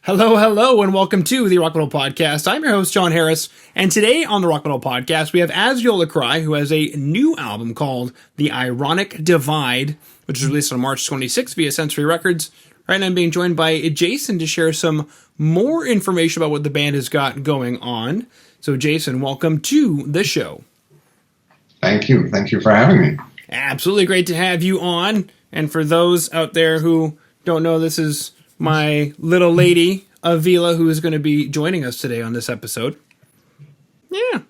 Hello, hello, and welcome to the Rock Metal Podcast. I'm your host, John Harris, and today on the Rock Metal Podcast, we have AZIOLA CRY, who has a new album called The Ironic Divide, which was released on March 26th via Sensory Records. Right now, I'm being joined by Jason to share some more information about what the band has got going on. So, Jason, welcome to the show. Thank you. Thank you for having me. Absolutely great to have you on. And for those out there who don't know, this is my little lady, AZIOLA, who is going to be joining us today on this episode. Yeah,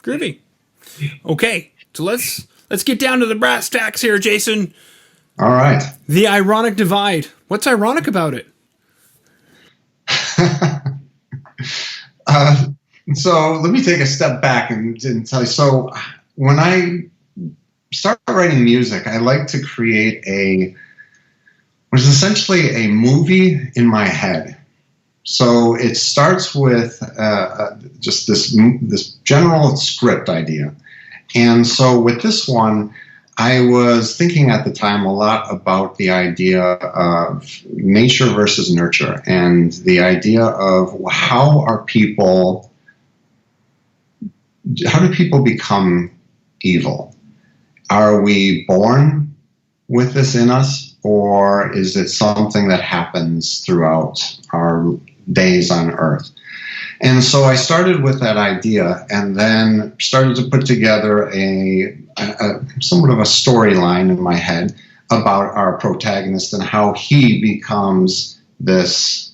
groovy. Okay, so let's get down to the brass tacks here, Jason. All right. The Ironic Divide. What's ironic about it? So let me take a step back and tell you. So when I start writing music, I like to create which is essentially a movie in my head. So it starts with just this general script idea. And so with this one, I was thinking at the time a lot about the idea of nature versus nurture and the idea of how do people become evil? Are we born with this in us? Or is it something that happens throughout our days on Earth? And so I started with that idea and then started to put together a somewhat of a storyline in my head about our protagonist and how he becomes this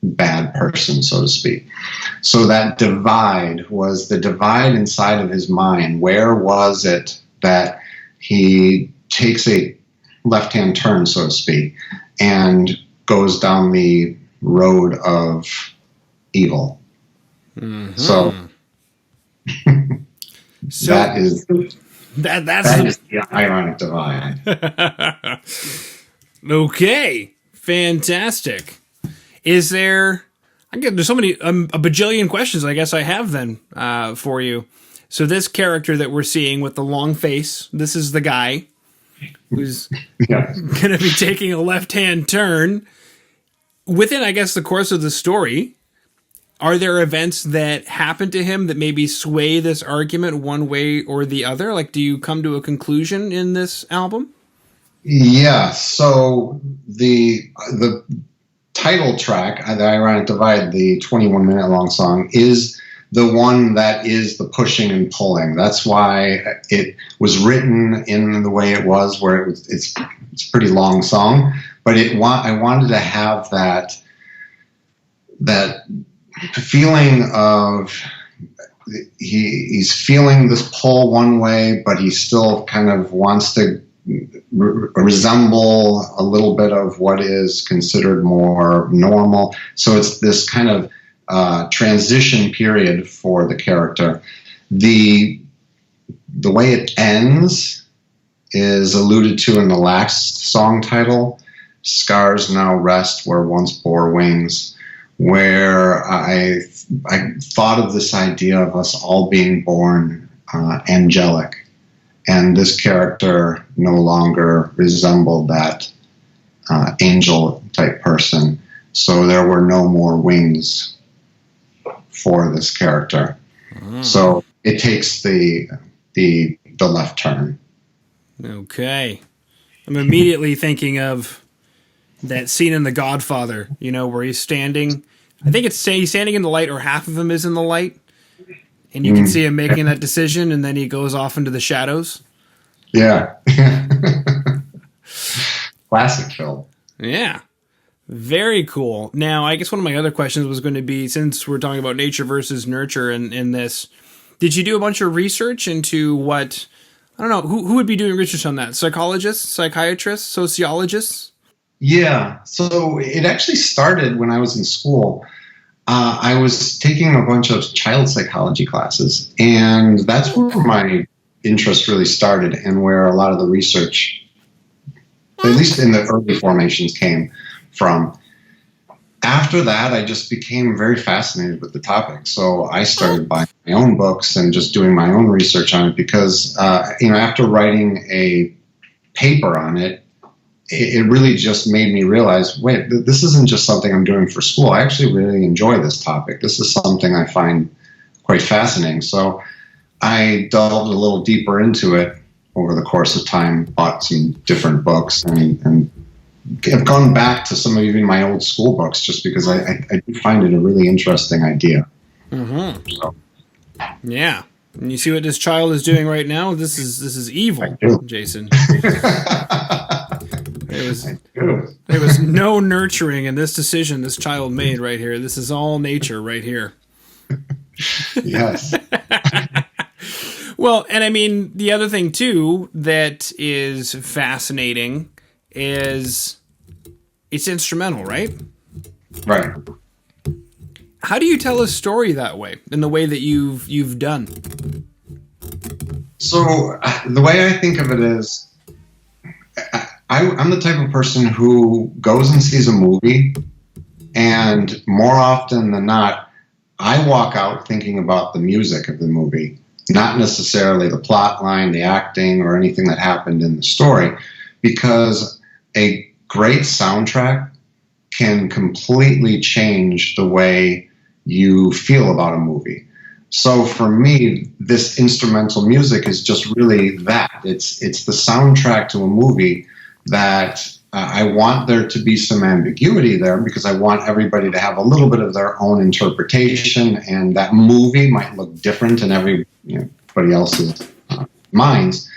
bad person, so to speak. So that divide was the divide inside of his mind. Where was it that he takes a left-hand turn, so to speak, and goes down the road of evil? Mm-hmm. So that is the ironic divide. Okay, fantastic. Is there? There's so many a bajillion questions. I guess I have then for you. So this character that we're seeing with the long face, this is the guy who's going to be taking a left-hand turn. Within, I guess, the course of the story, are there events that happen to him that maybe sway this argument one way or the other? Like, do you come to a conclusion in this album? Yeah, so the title track, The Ironic Divide, the 21-minute long song, is the one that is the pushing and pulling. That's why it was written in the way it was, where it's a pretty long song. But I wanted to have that feeling of he's feeling this pull one way, but he still kind of wants to resemble a little bit of what is considered more normal. So it's this kind of transition period for the character. The way it ends is alluded to in the last song title, Scars Now Rest Where Once Bore Wings, where I thought of this idea of us all being born angelic, and this character no longer resembled that angel type person, so there were no more wings for this character. So it takes the left turn. Okay. I'm immediately thinking of that scene in The Godfather, where he's standing. I think he's standing in the light, or half of him is in the light. And you can see him making that decision, and then he goes off into the shadows. Yeah. Classic film. Yeah. Very cool. Now, I guess one of my other questions was going to be, since we're talking about nature versus nurture in this, did you do a bunch of research into what, I don't know, who would be doing research on that? Psychologists, psychiatrists, sociologists? Yeah. So it actually started when I was in school. I was taking a bunch of child psychology classes, and that's where my interest really started and where a lot of the research, at least in the early formations, came from. After that, I just became very fascinated with the topic. So I started buying my own books and just doing my own research on it because, after writing a paper on it, it really just made me realize, wait, this isn't just something I'm doing for school. I actually really enjoy this topic. This is something I find quite fascinating. So I delved a little deeper into it over the course of time, bought some different books, and have gone back to some of even my old school books just because I do find it a really interesting idea. Mm-hmm. So, yeah. And you see what this child is doing right now? This is evil, Jason. There was no nurturing in this decision this child made right here. This is all nature right here. Yes. Well, and I mean, the other thing, too, that is fascinating is it's instrumental, right? Right. How do you tell a story that way, in the way that you've done? So the way I think of it is, I'm the type of person who goes and sees a movie, and more often than not, I walk out thinking about the music of the movie, not necessarily the plot line, the acting, or anything that happened in the story, because a great soundtrack can completely change the way you feel about a movie. So for me, this instrumental music is just really that. It's the soundtrack to a movie that I want there to be some ambiguity there, because I want everybody to have a little bit of their own interpretation, and that movie might look different in everybody else's minds.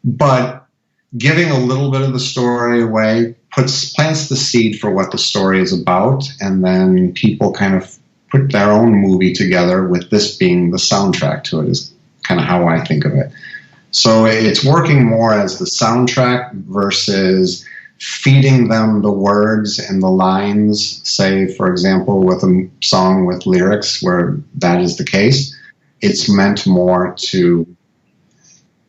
But giving a little bit of the story away plants the seed for what the story is about, and then people kind of put their own movie together with this being the soundtrack to it, is kind of how I think of it. So it's working more as the soundtrack versus feeding them the words and the lines, say, for example, with a song with lyrics where that is the case. It's meant more to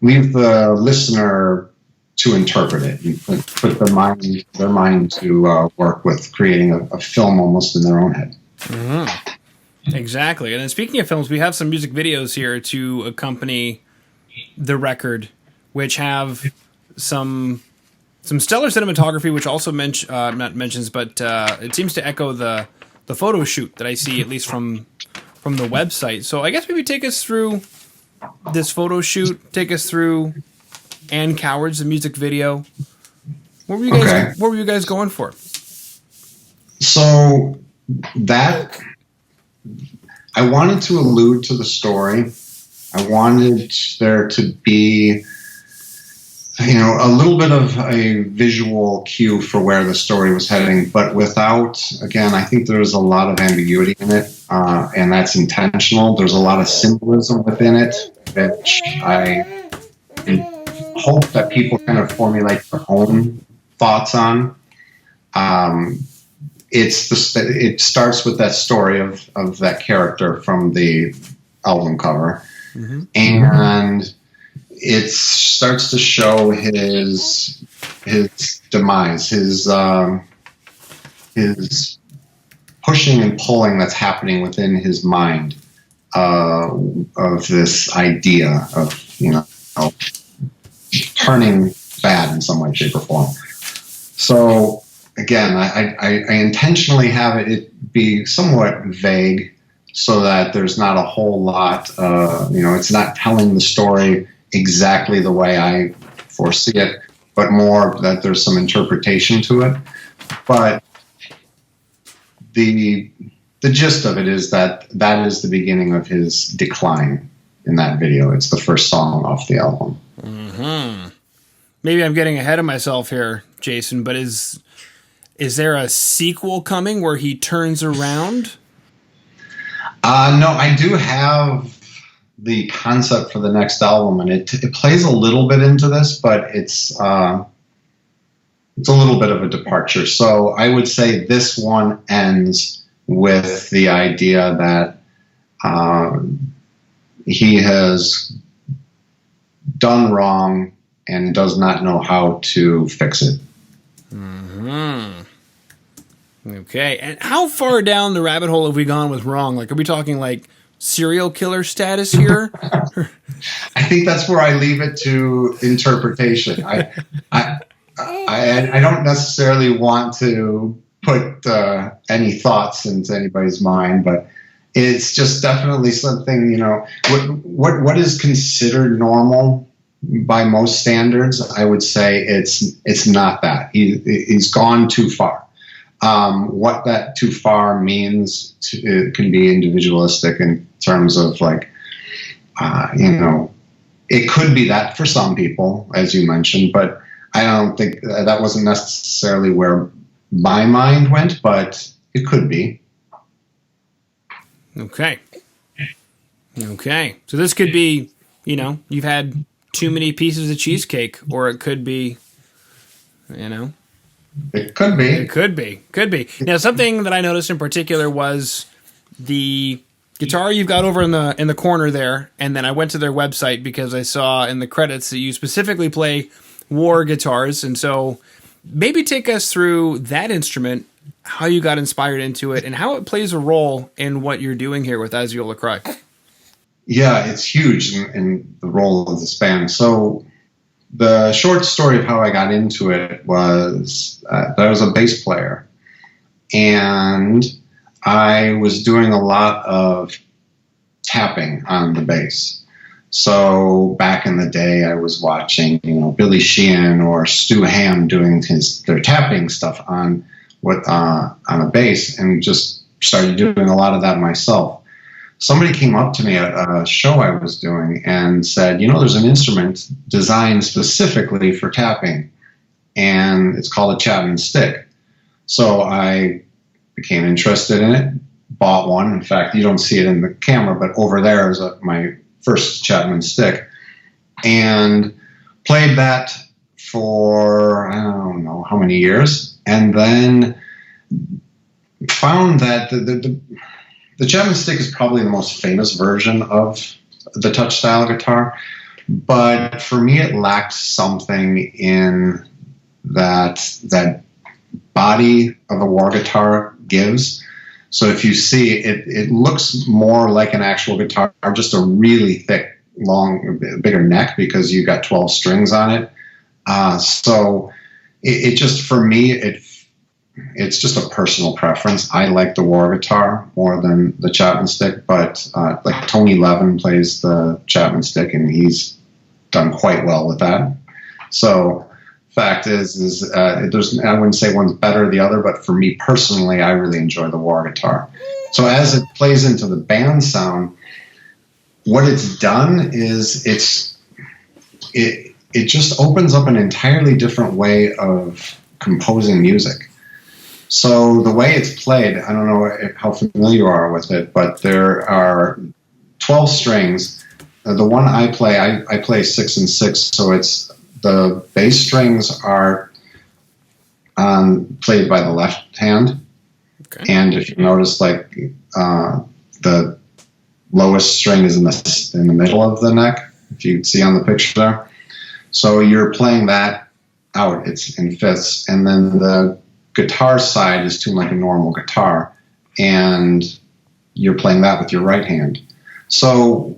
leave the listener to interpret it and put their mind to work with creating a film almost in their own head. Mm-hmm. Exactly. And then speaking of films, we have some music videos here to accompany the record, which have some stellar cinematography, which also not mentions, but it seems to echo the photo shoot that I see, at least from the website. So I guess maybe take us through this photo shoot, take us through Ann Coward's the music video. What were you guys going for? So that I wanted to allude to the story. I wanted there to be, a little bit of a visual cue for where the story was heading, but without, again, I think there's a lot of ambiguity in it, and that's intentional. There's a lot of symbolism within it, which I hope that people kind of formulate their own thoughts on. It starts with that story of that character from the album cover, mm-hmm. and it starts to show his demise, his pushing and pulling that's happening within his mind of this idea of turning bad in some way, shape, or form. So again, I intentionally have it be somewhat vague so that there's not a whole lot, it's not telling the story exactly the way I foresee it, but more that there's some interpretation to it. But the gist of it is that is the beginning of his decline in that video. It's the first song off the album. Mm-hmm. Maybe I'm getting ahead of myself here, Jason, but is there a sequel coming where he turns around? No, I do have the concept for the next album, and it plays a little bit into this, but it's a little bit of a departure. So I would say this one ends with the idea that he has done wrong and does not know how to fix it. Mm-hmm. Okay, and how far down the rabbit hole have we gone with wrong? Like, are we talking like serial killer status here? I think that's where I leave it to interpretation. I don't necessarily want to put any thoughts into anybody's mind, but it's just definitely something, what is considered normal by most standards. I would say it's not that. He's gone too far. What that too far means, it can be individualistic in terms of like, it could be that for some people, as you mentioned, but I don't think that wasn't necessarily where my mind went, but it could be. Okay. So this could be, you've had too many pieces of cheesecake, or it could be, It could be. It could be. Now, something that I noticed in particular was the guitar you've got over in the corner there, and then I went to their website because I saw in the credits that you specifically play Warr guitars, and so maybe take us through that instrument, how you got inspired into it, and how it plays a role in what you're doing here with AZIOLA CRY. Yeah, it's huge in the role of this band. So the short story of how I got into it was that I was a bass player, and I was doing a lot of tapping on the bass. So back in the day, I was watching, Billy Sheehan or Stu Hamm doing their tapping stuff on a bass, and just started doing a lot of that myself. Somebody came up to me at a show I was doing and said, there's an instrument designed specifically for tapping, and it's called a Chapman stick. So I became interested in it, bought one. In fact, you don't see it in the camera, but over there is my first Chapman stick, and played that for, I don't know how many years, and then found that the Chapman stick is probably the most famous version of the touch style guitar, but for me it lacked something in that body of a Warr guitar gives. So if you see it looks more like an actual guitar, just a really thick, long, bigger neck because you got 12 strings on it. So it just, for me, it's just a personal preference. I like the Warr guitar more than the Chapman stick, but like Tony Levin plays the Chapman stick, and he's done quite well with that. So fact is there's, I wouldn't say one's better than the other, but for me personally, I really enjoy the Warr guitar. So as it plays into the band sound, what it's done is it just opens up an entirely different way of composing music. So the way it's played, I don't know how familiar you are with it, but there are 12 strings. The one I play 6 and 6, so it's the bass strings are played by the left hand. Okay. And if you notice, like the lowest string is in the middle of the neck, if you see on the picture there. So you're playing that out, it's in fifths, and then the guitar side is tuned like a normal guitar, and you're playing that with your right hand. So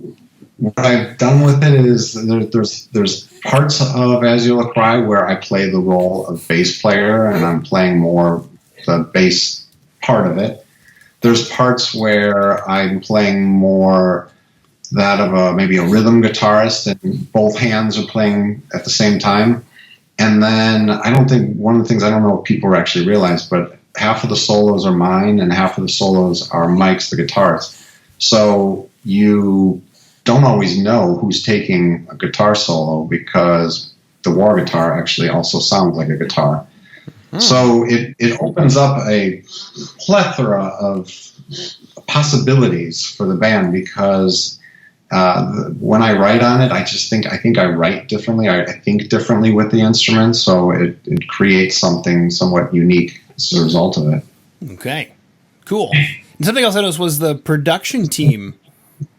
what I've done with it is there's parts of AZIOLA CRY where I play the role of bass player, and I'm playing more the bass part of it. There's parts where I'm playing more that of maybe a rhythm guitarist, and both hands are playing at the same time. And then one of the things I don't know if people actually realize, but half of the solos are mine and half of the solos are Mike's, the guitarist. So you don't always know who's taking a guitar solo because the Warr guitar actually also sounds like a guitar. So it opens up a plethora of possibilities for the band, because when I write on it, I think I write differently. I think differently with the instrument, so it creates something somewhat unique as a result of it. Okay, cool. And something else I noticed was the production team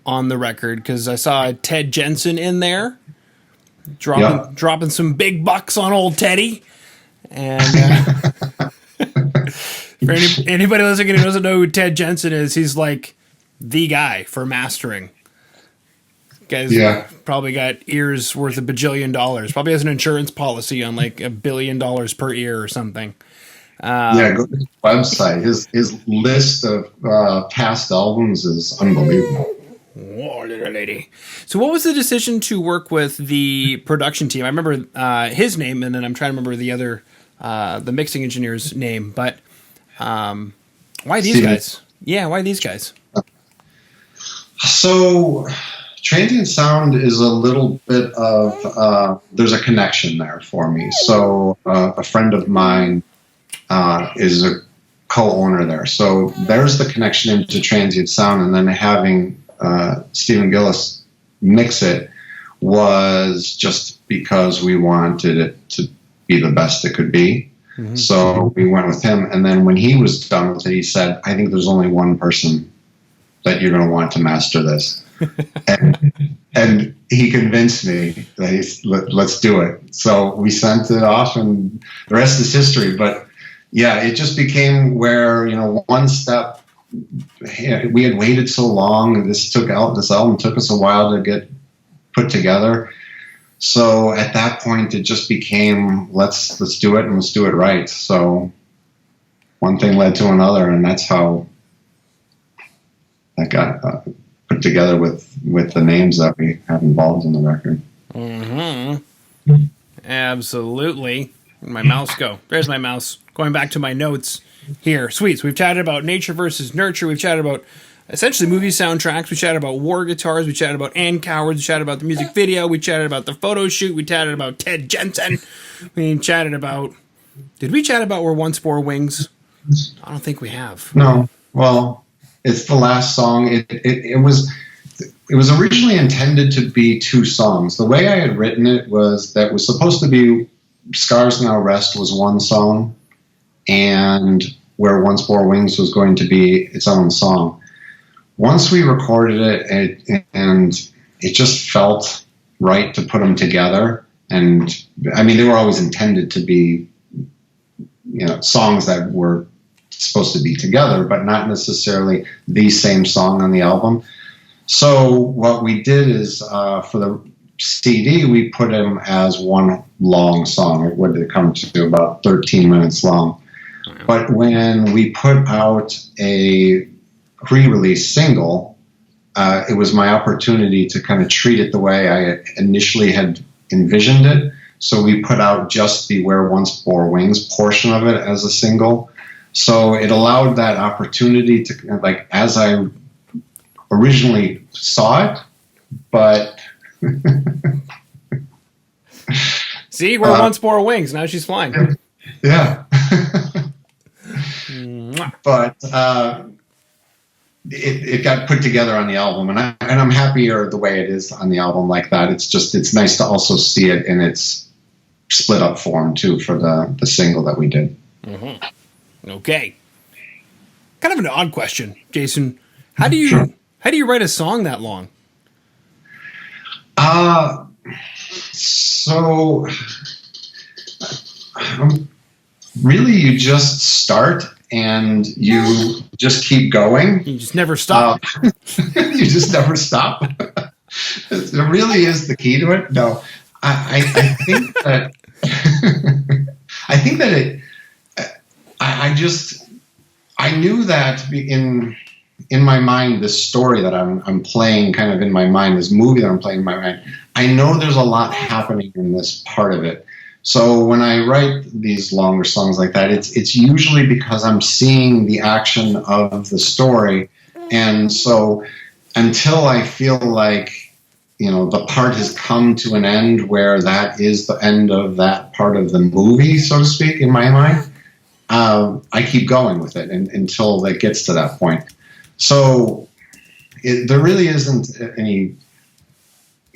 on the record, because I saw Ted Jensen in there dropping some big bucks on old Teddy. And for anybody listening who doesn't know who Ted Jensen is, he's like the guy for mastering. Guy's Yeah. probably got ears worth $1 billion. Probably has an insurance policy on like $1 billion per ear or something. Yeah, go to his website. His list of past albums is unbelievable. Whoa, little lady. So, what was the decision to work with the production team? I remember his name, and then I'm trying to remember the other, the mixing engineer's name. But why these guys? Yeah, why these guys? So, Transient Sound is a little bit of there's a connection there for me. So, a friend of mine is a co-owner there. So there's the connection into Transient Sound, and then having Stephen Gillis mix it was just because we wanted it to be the best it could be. Mm-hmm. So we went with him, and then when he was done with it, he said, I think there's only one person that you're going to want to master this. and he convinced me that let's do it. So we sent it off, and the rest is history. But yeah, it just became where, one step, we had waited so long. This album took us a while to get put together. So at that point, it just became, let's do it, and let's do it right. So one thing led to another, and that's how that got put together with the names that we have involved in the record. Mm-hmm. Absolutely. Where'd my mouse go? There's my mouse. Going back to my notes here. Sweet. So we've chatted about nature versus nurture. We've chatted about essentially movie soundtracks. We chatted about Warr guitars. We chatted about Ann Cowards. We chatted about the music video. We chatted about the photo shoot. We chatted about Ted Jensen. We chatted about... Did we chat about Where Once Bore Wings? I don't think we have. No. Well, it's the last song. It was originally intended to be 2 songs. The way I had written it was that it was supposed to be Scars Now Rest was 1 song, and Where Once Bore Wings was going to be its own song. Once we recorded it, and it just felt right to put them together. And I mean, they were always intended to be, songs that were supposed to be together, but not necessarily the same song on the album. So what we did is, for the CD, we put them as one long song. What did it come to? About 13 minutes long. But when we put out a pre-release single, it was my opportunity to kind of treat it the way I initially had envisioned it. So we put out just the Where Once Bore Wings portion of it as a single. So it allowed that opportunity to, like, as I originally saw it, but... See, Where Once Bore Wings. Now she's flying. Yeah. But it got put together on the album, and I'm happier the way it is on the album like that. It's nice to also see it in its split up form too for the single that we did. Mm-hmm. Okay. Kind of an odd question, Jason. How do you write a song that long? So really, you just start and you just keep going. You just never stop. You just never stop. It really is the key to it. No, I think that I think that it. I knew that in my mind, this story that I'm playing kind of in my mind, this movie that I'm playing in my mind, I know there's a lot happening in this part of it. So when I write these longer songs like that, it's usually because I'm seeing the action of the story. And so until I feel like, the part has come to an end where that is the end of that part of the movie, so to speak, in my mind, I keep going with it until it gets to that point. So there really isn't any,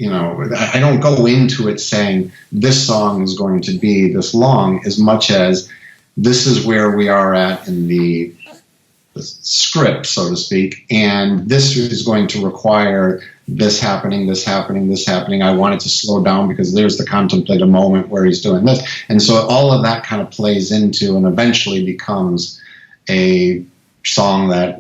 I don't go into it saying this song is going to be this long as much as this is where we are at in the script, so to speak, and this is going to require this happening, this happening, this happening. I want it to slow down because there's the contemplative moment where he's doing this. And so all of that kind of plays into and eventually becomes a song that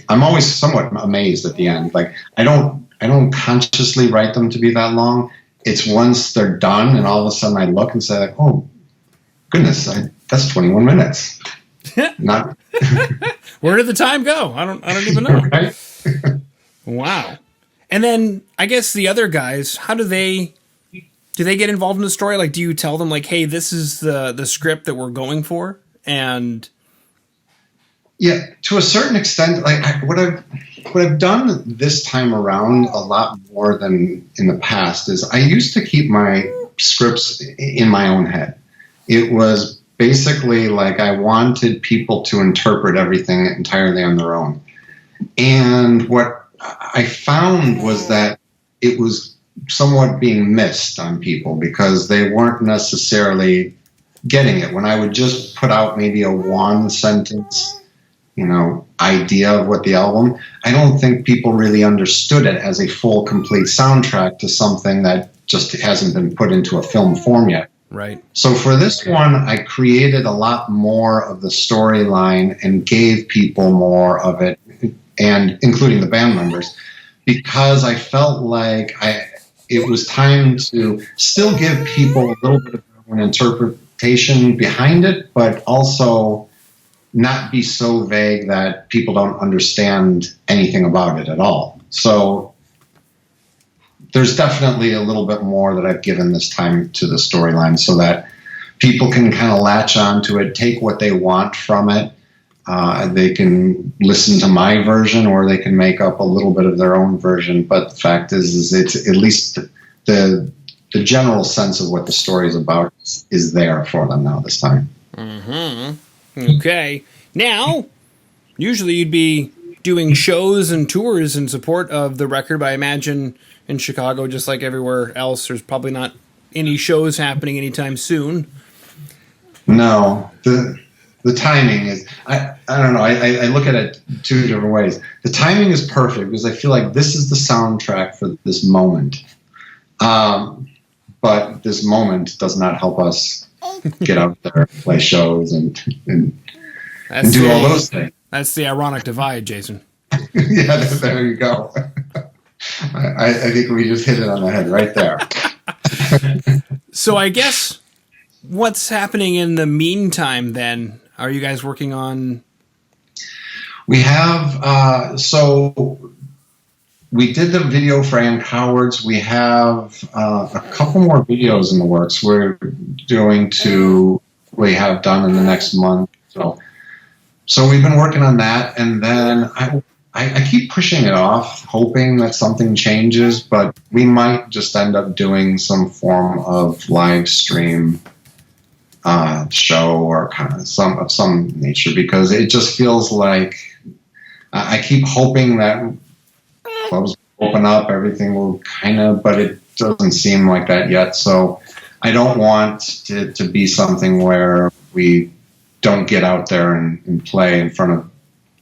I'm always somewhat amazed at the end. Like, I don't I don't consciously write them to be that long. It's once they're done, and all of a sudden I look and say, like, oh, goodness, that's 21 minutes. Not Where did the time go? I don't even know. right? Wow. And then I guess the other guys, how do they get involved in the story? Like, do you tell them like, hey, this is the script that we're going for? And yeah, to a certain extent, like what I've done this time around a lot more than in the past is I used to keep my scripts in my own head. It was basically like I wanted people to interpret everything entirely on their own. And what I found was that it was somewhat being missed on people because they weren't necessarily getting it. When I would just put out maybe a one sentence, idea of what the album, I don't think people really understood it as a full, complete soundtrack to something that just hasn't been put into a film form yet. right. So for this one, I created a lot more of the storyline and gave people more of it, and including the band members, because I felt like it was time to still give people a little bit of an interpretation behind it, but also not be so vague that people don't understand anything about it at all. So there's definitely a little bit more that I've given this time to the storyline so that people can kind of latch onto it, take what they want from it. They can listen to my version or they can make up a little bit of their own version. But the fact is it's at least the general sense of what the story is about is there for them now this time. Mm-hmm. Okay. Now, usually you'd be doing shows and tours in support of the record, but I imagine in Chicago, just like everywhere else, there's probably not any shows happening anytime soon. No, the timing is, I don't know, I look at it two different ways. The timing is perfect because I feel like this is the soundtrack for this moment. But this moment does not help us get out there, play shows, and do all those things. That's the ironic divide, Jason. Yeah, there you go. I think we just hit it on the head right there. So I guess what's happening in the meantime then? Are you guys working on? We have, so we did the video for Ann Cowards. We have a couple more videos in the works we have done in the next month. So we've been working on that, and then I keep pushing it off, hoping that something changes, but we might just end up doing some form of live stream show or kind of some nature, because it just feels like I keep hoping that clubs will open up, everything will but it doesn't seem like that yet. So I don't want it to be something where we don't get out there and play in front of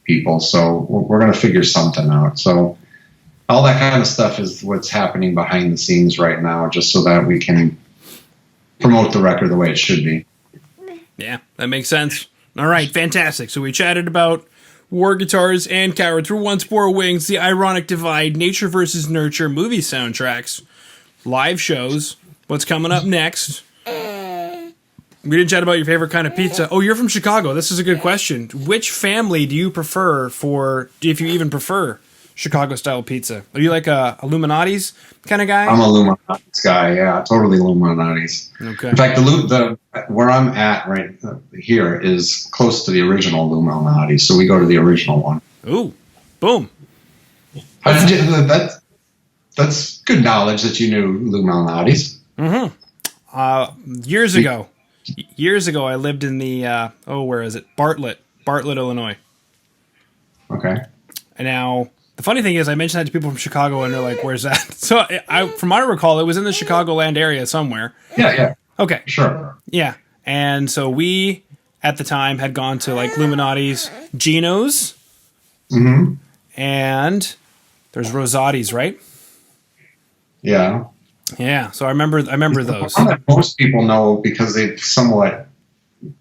people. So we're going to figure something out. So all that kind of stuff is what's happening behind the scenes right now, just so that we can promote the record the way it should be. Yeah, that makes sense. All right, fantastic. So we chatted about War Guitars and Cowards for Once Four Wings, The Ironic Divide, Nature vs. Nurture, movie soundtracks, live shows, what's coming up next. We didn't chat about your favorite kind of pizza. Oh, you're from Chicago. This is a good question. Which family do you prefer if you even prefer Chicago-style pizza? Are you like a Illuminati's kind of guy? I'm a Illuminati's guy, yeah, totally Illuminati's. Okay. In fact, where I'm at right here is close to the original Illuminati, so we go to the original one. Ooh, boom. That's good knowledge that you knew Illuminati's. Mm-hmm. Years ago, I lived in the, where is it? Bartlett, Illinois. Okay. And now, the funny thing is, I mentioned that to people from Chicago, and they're like, where's that? So, from what I recall, it was in the Chicagoland area somewhere. Yeah. Okay. Sure. Yeah. And so we, at the time, had gone to, like, Illuminati's, Gino's, mm-hmm. and there's Rosati's, right? Yeah. Yeah, so I remember those. The one that most people know because they've somewhat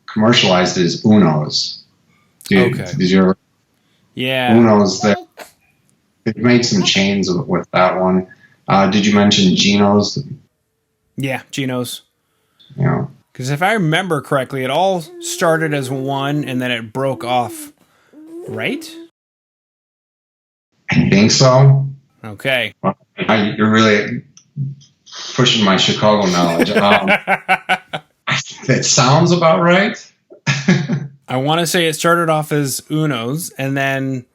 commercialized is Uno's. Did you ever? Yeah. Uno's there. they've made some chains with that one. Did you mention Geno's? Yeah, Geno's. Yeah. Because if I remember correctly, it all started as one and then it broke off, right? I think so. Okay. Well, you're really pushing my Chicago knowledge. It sounds about right. I want to say it started off as Uno's, and then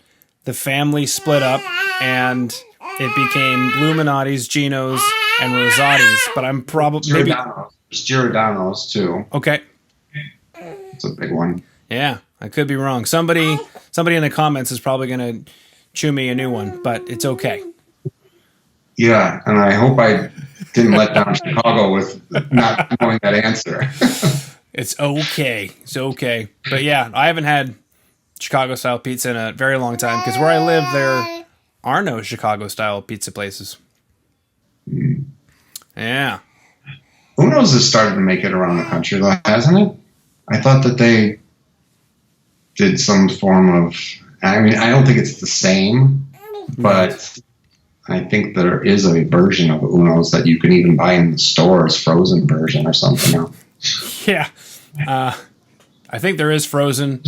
the family split up, and it became Illuminati's, Geno's, and Rosati's. But I'm probably maybe Giordano's too. Okay. It's a big one. Yeah, I could be wrong. Somebody in the comments is probably going to chew me a new one, but it's okay. Yeah, and I hope I didn't let down Chicago with not knowing that answer. It's okay. It's okay. But yeah, I haven't had Chicago-style pizza in a very long time because where I live, there are no Chicago-style pizza places. Yeah. Uno's has started to make it around the country, though, hasn't it? I thought that they did some form of... I mean, I don't think it's the same, but I think there is a version of Uno's that you can even buy in the stores, frozen version or something. Yeah. I think there is frozen,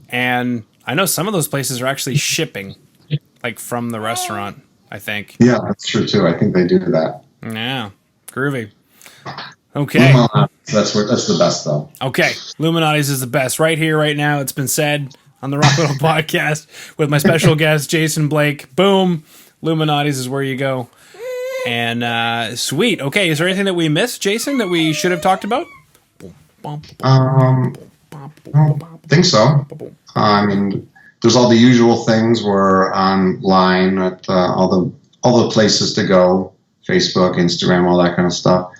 and I know some of those places are actually shipping, like from the restaurant, I think. Yeah, that's true, too. I think they do that. Yeah. Groovy. Okay. That's the best, though. Okay. Illuminati's is the best. Right here, right now. It's been said on the Rock Metal Podcast with my special guest, Jason Blake. Boom. Illuminati's is where you go. And sweet. Okay. Is there anything that we missed, Jason, that we should have talked about? I don't think so. I mean, there's all the usual things. We're online at all the places to go, Facebook, Instagram, all that kind of stuff.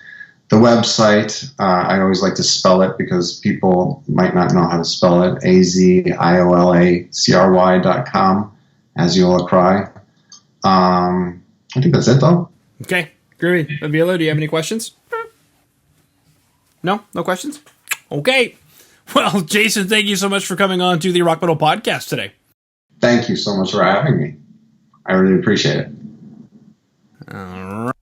The website, I always like to spell it because people might not know how to spell it. AZIOLACRY.com. AZIOLA CRY. I think that's it, though. Okay. Groovy. Avila, do you have any questions? No? No questions? Okay. Well, Jason, thank you so much for coming on to the Rock Metal Podcast today. Thank you so much for having me. I really appreciate it. All right.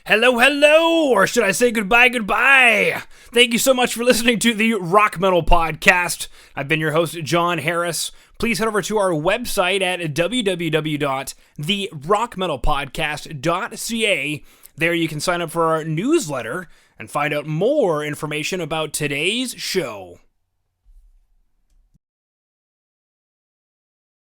Hello, or should I say goodbye? Thank you so much for listening to the Rock Metal Podcast. I've been your host, John Harris. Please head over to our website at www.therockmetalpodcast.ca. There you can sign up for our newsletter and find out more information about today's show.